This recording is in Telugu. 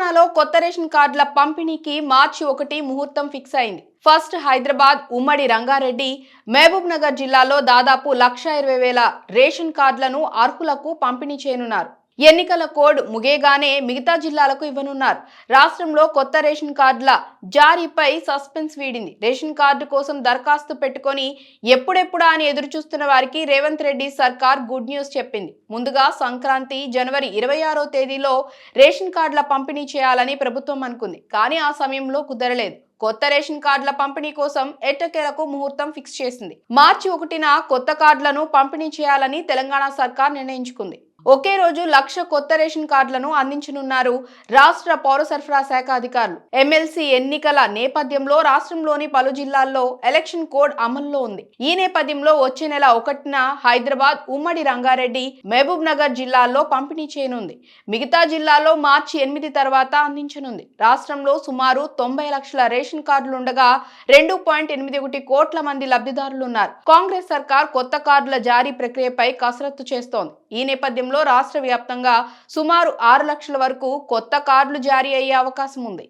తెలంగాణలో కొత్త రేషన్ కార్డుల పంపిణీకి మార్చి 1 ముహూర్తం ఫిక్స్ అయింది. ఫస్ట్ హైదరాబాద్, ఉమ్మడి రంగారెడ్డి, మహబూబ్ నగర్ జిల్లాలో దాదాపు 1,20,000 రేషన్ కార్డులను అర్హులకు పంపిణీ చేయనున్నారు. ఎన్నికల కోడ్ ముగియగానే మిగతా జిల్లాలకు ఇవ్వనున్నారు. రాష్ట్రంలో కొత్త రేషన్ కార్డుల జారీపై సస్పెన్స్ వీడింది. రేషన్ కార్డు కోసం దరఖాస్తు పెట్టుకొని ఎప్పుడెప్పుడా అని ఎదురుచూస్తున్న వారికి రేవంత్ రెడ్డి సర్కార్ గుడ్ న్యూస్ చెప్పింది. ముందుగా సంక్రాంతి జనవరి 26వ తేదీలో రేషన్ కార్డుల పంపిణీ చేయాలని ప్రభుత్వం అనుకుంది. కానీ ఆ సమయంలో కుదరలేదు. కొత్త రేషన్ కార్డుల పంపిణీ కోసం ఎట్టకేలకు ముహూర్తం ఫిక్స్ చేసింది. మార్చి 1న కొత్త కార్డులను పంపిణీ చేయాలని తెలంగాణ సర్కార్ నిర్ణయించుకుంది. ఒకే రోజు 1,00,000 కొత్త రేషన్ కార్డులను అందించనున్నారు రాష్ట్ర పౌర సరఫరా శాఖ అధికారులు. ఎమ్మెల్సీ ఎన్నికల నేపథ్యంలో రాష్ట్రంలోని పలు జిల్లాల్లో ఎలక్షన్ కోడ్ అమల్లో ఉంది. ఈ నేపథ్యంలో వచ్చే నెల 1న హైదరాబాద్, ఉమ్మడి రంగారెడ్డి, మహబూబ్ నగర్ జిల్లాల్లో పంపిణీ చేయనుంది. మిగతా జిల్లాల్లో మార్చి 8 తర్వాత అందించనుంది. రాష్ట్రంలో సుమారు 90 లక్షల రేషన్ కార్డులుండగా 2.81 కోట్ల మంది లబ్ధిదారులున్నారు. కాంగ్రెస్ సర్కార్ కొత్త కార్డుల జారీ ప్రక్రియపై కసరత్తు చేస్తోంది. ఈ నేపథ్యంలో రాష్ట్ర వ్యాప్తంగా సుమారు 6 లక్షల వరకు కొత్త కార్డులు జారీ అయ్యే అవకాశం ఉంది.